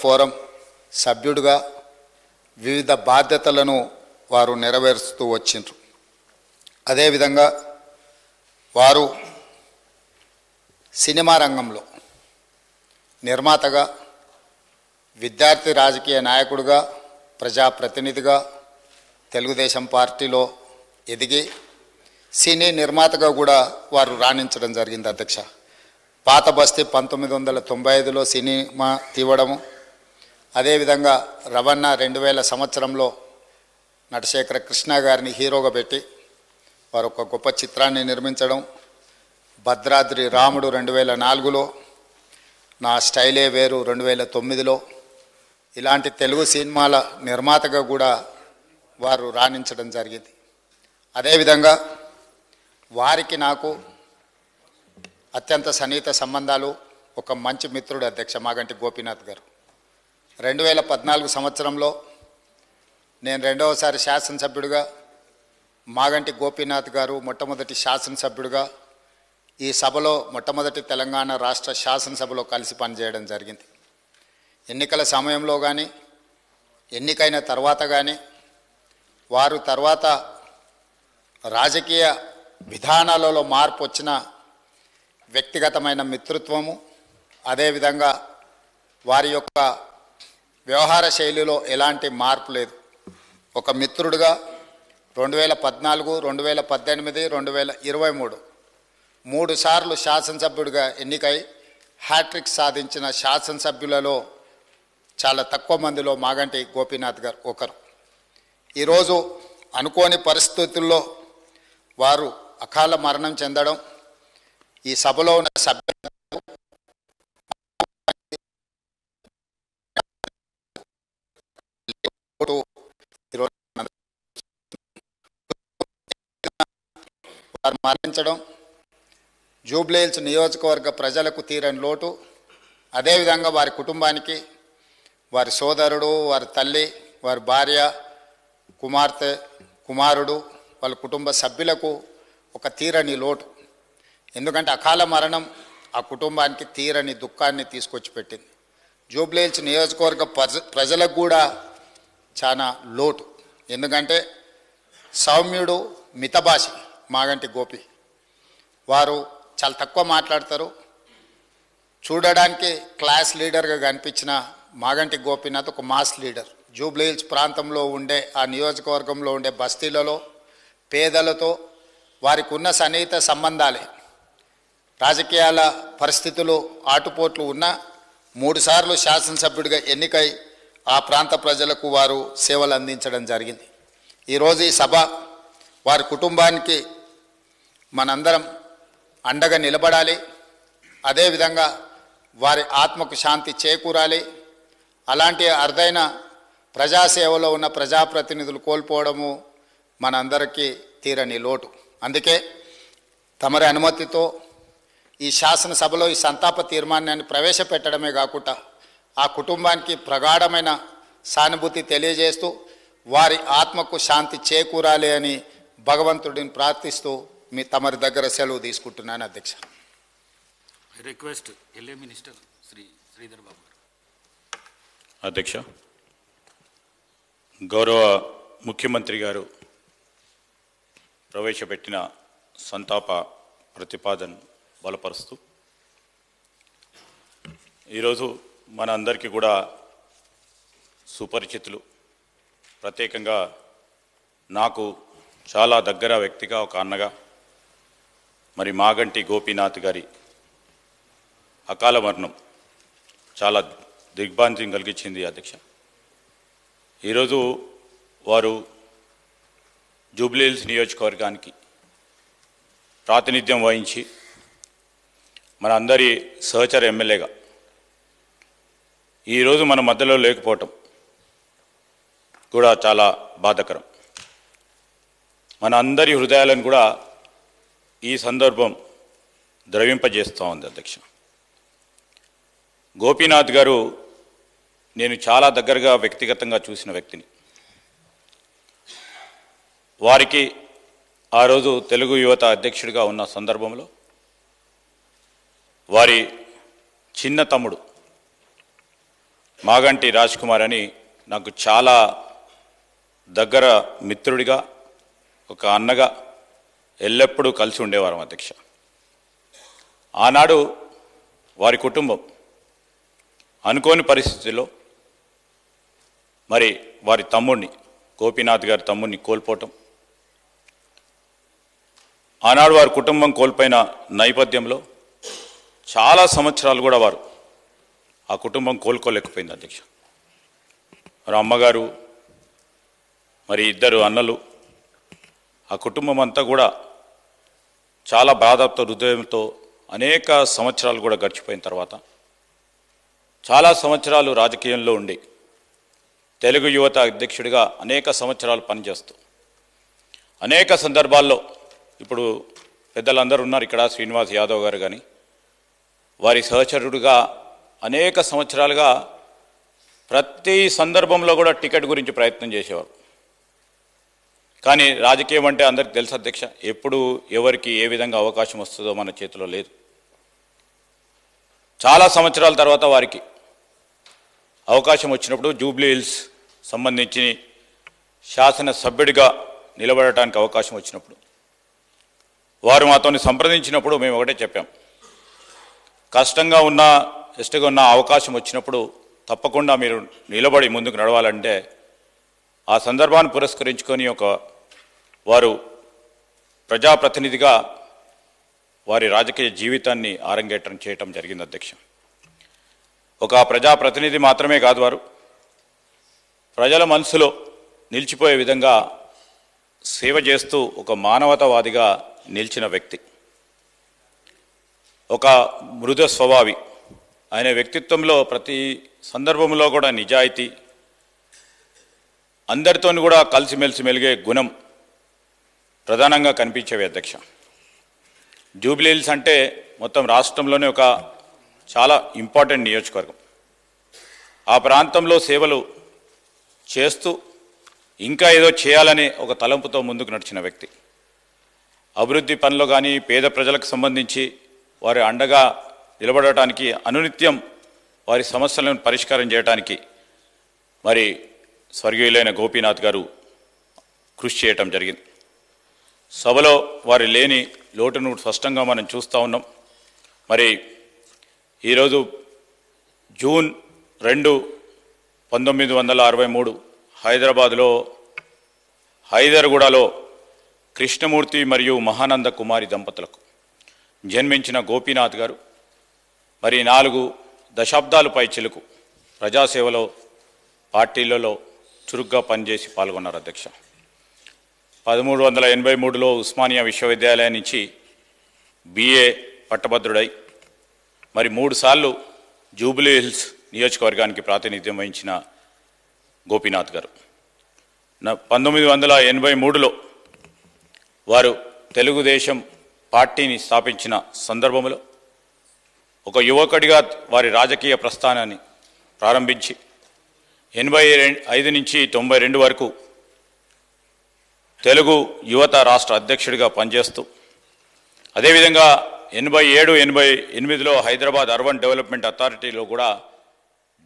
Forum సభ్యుడిగా వివిధ బాధ్యతలను వారు నెరవేరుస్తూ వచ్చిండ్రు. అదేవిధంగా వారు సినిమా రంగంలో నిర్మాతగా, విద్యార్థి రాజకీయ నాయకుడిగా, ప్రజాప్రతినిధిగా, తెలుగుదేశం పార్టీలో ఎదిగి సినీ నిర్మాతగా కూడా వారు రాణించడం జరిగింది అధ్యక్ష. పాత బస్తీ 1995లో సినిమా తీవడము, అదేవిధంగా రవణ 2000 సంవత్సరంలో నటశేఖర కృష్ణ గారిని హీరోగా పెట్టి వారు ఒక గొప్ప చిత్రాన్ని నిర్మించడం, భద్రాద్రి రాముడు 2004లో, నా స్టైలే వేరు 2009లో, ఇలాంటి తెలుగు సినిమాల నిర్మాతగా కూడా వారు రాణించడం జరిగింది. అదేవిధంగా వారికి నాకు అత్యంత సన్నిహిత సంబంధాలు, ఒక మంచి మిత్రుడు అధ్యక్ష మాగంటి గోపీనాథ్ గారు. 2014 సంవత్సరంలో నేను రెండవసారి శాసనసభ్యుడిగా, మాగంటి గోపీనాథ్ గారు మొట్టమొదటి శాసనసభ్యుడిగా ఈ సభలో మొట్టమొదటి తెలంగాణ రాష్ట్ర శాసనసభలో కలిసి పనిచేయడం జరిగింది. ఎన్నికల సమయంలో కానీ, ఎన్నికైన తర్వాత కానీ, వారు తర్వాత రాజకీయ విధానాలలో మార్పు వచ్చిన వ్యక్తిగతమైన మిత్రత్వము, అదేవిధంగా వారి యొక్క వ్యవహార శైలిలో ఎలాంటి మార్పు లేదు. ఒక మిత్రుడిగా 2014, 2018, 2023 3 సార్లు శాసనసభ్యుడిగా ఎన్నికై హ్యాట్రిక్ సాధించిన శాసనసభ్యులలో చాలా తక్కువ మందిలో మాగంటి గోపీనాథ్ గారు ఒకరు. ఈరోజు అనుకోని పరిస్థితుల్లో వారు అకాల మరణం చెందడం, ఈ సభలో ఉన్న సభ్యులు వారు మరణించడం జూబ్లీహిల్స్ నియోజకవర్గ ప్రజలకు తీరని లోటు, అదేవిధంగా వారి కుటుంబానికి, వారి సోదరుడు, వారి తల్లి, వారి భార్య, కుమార్తె, కుమారుడు, వాళ్ళ కుటుంబ సభ్యులకు ఒక తీరని లోటు. ఎందుకంటే అకాల మరణం ఆ కుటుంబానికి తీరని దుఃఖాన్ని తీసుకొచ్చి పెట్టింది. జూబ్లీహిల్స్ నియోజకవర్గ ప్రజలకు కూడా చాలా లోటు. ఎందుకంటే సౌమ్యుడు, మితభాషి మాగంటి గోపి. వారు చాలా తక్కువ మాట్లాడతారు. చూడడానికి క్లాస్ లీడర్గా కనిపించిన మాగంటి గోపీనాథ్ ఒక మాస్ లీడర్. జూబ్లీహిల్స్ ప్రాంతంలో ఉండే, ఆ నియోజకవర్గంలో ఉండే బస్తీలలో పేదలతో వారికి ఉన్న సన్నిహిత సంబంధాలే, రాజకీయాల పరిస్థితులు ఆటుపోట్లు ఉన్న 3 సార్లు శాసనసభ్యుడిగా ఎన్నికై ఆ ప్రాంత ప్రజలకు వారు సేవలు అందించడం జరిగింది. ఈరోజు ఈ సభ వారి కుటుంబానికి మనందరం అండగా నిలబడాలి. అదేవిధంగా వారి ఆత్మకు శాంతి చేకూరాలి. అలాంటి అరుదైన ప్రజాసేవలో ఉన్న ప్రజాప్రతినిధులు కోల్పోవడము మనందరికీ తీరని లోటు. అందుకే తమరి అనుమతితో ఈ శాసనసభలో ఈ సంతాప తీర్మానాన్ని ప్రవేశపెట్టడమే కాకుండా ఆ కుటుంబానికి ప్రగాఢమైన సానుభూతి తెలియజేస్తూ వారి ఆత్మకు శాంతి చేకూరాలి అని భగవంతుడిని ప్రార్థిస్తూ తమరి దగ్గర సెలవు తీసుకుంటున్నాను అధ్యక్ష. Request LA minister Sridhar Babu గారు. అధ్యక్ష, గౌరవ ముఖ్యమంత్రి గారు ప్రవేశపెట్టిన సంతాప ప్రతిపాదన బలపరుస్తూ ఈరోజు మన అందరికీ కూడా సుపరిచితులు, ప్రత్యేకంగా నాకు చాలా దగ్గర వ్యక్తిగా, ఒక అన్నగా మరి మాగంటి గోపీనాథ్ గారి అకాల మరణం చాలా దిగ్భ్రాంతిని కలిగించింది అధ్యక్ష. ఈరోజు వారు జూబ్లీహిల్స్ నియోజకవర్గానికి ప్రాతినిధ్యం వహించి మన అందరి సహచర ఎమ్మెల్యేగా ఈరోజు మన మధ్యలో లేకపోవటం కూడా చాలా బాధాకరం. మన అందరి హృదయాలను కూడా ఈ సందర్భం ద్రవింపజేస్తూ ఉంది అధ్యక్ష. గోపీనాథ్ గారు నేను చాలా దగ్గరగా వ్యక్తిగతంగా చూసిన వ్యక్తిని. వారికి ఆ రోజు తెలుగు యువత అధ్యక్షుడిగా ఉన్న సందర్భంలో వారి చిన్న తమ్ముడు మాగంటి రాజ్ కుమార్ అని నాకు చాలా దగ్గర మిత్రుడిగా, ఒక అన్నగా ఎల్లప్పుడూ కలిసి ఉండేవారం అధ్యక్ష. ఆనాడు వారి కుటుంబం అనుకోని పరిస్థితుల్లో మరి వారి తమ్ముడిని, గోపీనాథ్ గారి తమ్ముడిని కోల్పోవటం, ఆనాడు వారి కుటుంబం కోల్పోయిన నేపథ్యంలో చాలా సంవత్సరాలు కూడా వారు ఆ కుటుంబం కోలుకోలేకపోయింది అధ్యక్ష. మరి అమ్మగారు, మరి ఇద్దరు అన్నలు, ఆ కుటుంబం అంతా కూడా చాలా బాధతో, హృదయంతో అనేక సంవత్సరాలు కూడా గడిచిపోయిన తర్వాత చాలా సంవత్సరాలు రాజకీయంలో ఉండి తెలుగు యువత అధ్యక్షుడిగా అనేక సంవత్సరాలు పనిచేస్తూ అనేక సందర్భాల్లో, ఇప్పుడు పెద్దలందరూ ఉన్నారు ఇక్కడ, శ్రీనివాస్ యాదవ్ గారు కానీ, వారి సహచరుడుగా అనేక సంవత్సరాలుగా ప్రతి సందర్భంలో కూడా టికెట్ గురించి ప్రయత్నం చేసేవారు. కానీ రాజకీయం అంటే అందరికీ తెలుసు అధ్యక్ష, ఎప్పుడు ఎవరికి ఏ విధంగా అవకాశం వస్తుందో మన చేతిలో లేదు. చాలా సంవత్సరాల తర్వాత వారికి అవకాశం వచ్చినప్పుడు జూబ్లీ హిల్స్ సంబంధించి శాసనసభ్యుడిగా నిలబడటానికి అవకాశం వచ్చినప్పుడు వారు మాతో సంప్రదించినప్పుడు మేము ఒకటే చెప్పాం, కష్టంగా ఉన్న, ఇష్టంగా ఉన్న అవకాశం వచ్చినప్పుడు తప్పకుండా మీరు నిలబడి ముందుకు నడవాలంటే ఆ సందర్భాన్ని పురస్కరించుకొని వారు ప్రజాప్రతినిధిగా వారి రాజకీయ జీవితాన్ని ఆరంగేట్రం చేయటం జరిగింది అధ్యక్ష. ఒక ప్రజాప్రతినిధి మాత్రమే కాదు, వారు ప్రజల మనసులో నిలిచిపోయే విధంగా సేవ చేస్తూ ఒక మానవతావాదిగా నిలిచిన వ్యక్తి, ఒక మృదు స్వభావి. ఆయన వ్యక్తిత్వంలో ప్రతి సందర్భంలో కూడా నిజాయితీ, అందరితో కూడా కలిసిమెలిసి మెలిగే గుణం ప్రధానంగా కనిపించేవి అధ్యక్ష. జూబ్లీ హిల్స్ అంటే మొత్తం రాష్ట్రంలోనే ఒక చాలా ఇంపార్టెంట్ నియోజకవర్గం. ఆ ప్రాంతంలో సేవలు చేస్తూ ఇంకా ఏదో చేయాలనే ఒక తలంపుతో ముందుకు నడిచిన వ్యక్తి. అభివృద్ధి పనులు కానీ, పేద ప్రజలకు సంబంధించి వారి అండగా నిలబడటానికి, అనునిత్యం వారి సమస్యలను పరిష్కారం చేయడానికి మరి స్వర్గీయులైన గోపీనాథ్ గారు కృషి చేయటం జరిగింది. సభలో వారి లేని లోటును స్పష్టంగా మనం చూస్తూ ఉన్నాం. మరి ఈరోజు జూన్ 2, 1963 హైదరాబాదులో హైదర్గూడలో కృష్ణమూర్తి మరియు మహానంద కుమారి దంపతులకు జన్మించిన గోపీనాథ్ గారు మరి 4 దశాబ్దాల పైచిలకు ప్రజాసేవలో, పార్టీలలో చురుగ్గా పనిచేసి పాల్గొన్నారు అధ్యక్ష. 1383లో ఉస్మానియా విశ్వవిద్యాలయం నుంచి BA పట్టభద్రుడై మరి 3 సార్లు జూబ్లీ హిల్స్ నియోజకవర్గానికి ప్రాతినిధ్యం వహించిన గోపీనాథ్ గారు 1983లో వారు తెలుగుదేశం పార్టీని స్థాపించిన సందర్భంలో ఒక యువకుడిగా వారి రాజకీయ ప్రస్థానాన్ని ప్రారంభించి 85 నుంచి 92 వరకు తెలుగు యువత రాష్ట్ర అధ్యక్షుడిగా పనిచేస్తూ, అదేవిధంగా 87, 88లో హైదరాబాద్ అర్బన్ డెవలప్మెంట్ అథారిటీలో కూడా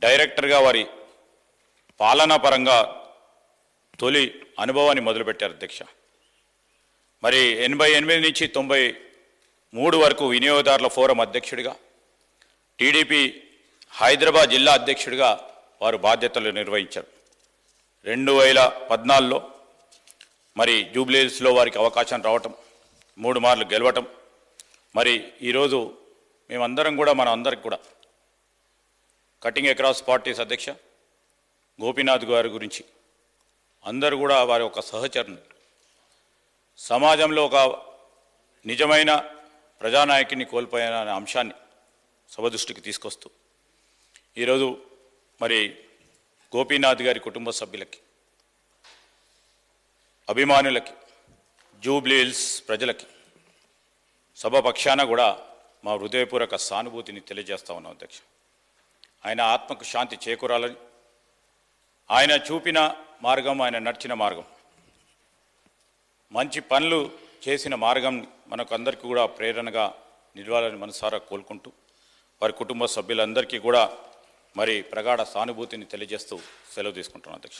డైరెక్టర్గా వారి పాలనా పరంగా తొలి అనుభవాన్ని మొదలుపెట్టారు అధ్యక్ష. మరి 88 నుంచి 93 వరకు వినియోగదారుల ఫోరం అధ్యక్షుడిగా, టీడీపీ హైదరాబాద్ జిల్లా అధ్యక్షుడిగా వారు బాధ్యతలు నిర్వహించారు. 2014లో మరి జూబ్లీ హిల్స్లో వారికి అవకాశం రావటం, 3 మార్లు గెలవటం, మరి ఈరోజు మేమందరం కూడా మన అందరికి కూడా కటింగ్ అక్రాస్ పార్టీస్ అధ్యక్ష గోపీనాథ్ గారి గురించి అందరూ కూడా వారి ఒక సహచరుని, సమాజంలో ఒక నిజమైన ప్రజానాయకుని కోల్పోయిన అంశాన్ని సభ దృష్టికి తీసుకొస్తూ ఈరోజు మరి గోపీనాథ్ గారి కుటుంబ సభ్యులకి, అభిమానులకి, జూబ్లీ హిల్స్ ప్రజలకి సభ పక్షాన కూడా మా హృదయపూర్వక సానుభూతిని తెలియజేస్తా ఉన్నాం అధ్యక్ష. ఆయన ఆత్మకు శాంతి చేకూరాలని, ఆయన చూపిన మార్గం, ఆయన నడిచిన మార్గం, మంచి పనులు చేసిన మార్గం మనకు అందరికీ కూడా ప్రేరణగా నిలవాలని మనసారా కోలుకుంటూ వారి కుటుంబ సభ్యులందరికీ కూడా మరి ప్రగాఢ సానుభూతిని తెలియజేస్తూ సెలవు తీసుకుంటున్నాను అధ్యక్ష.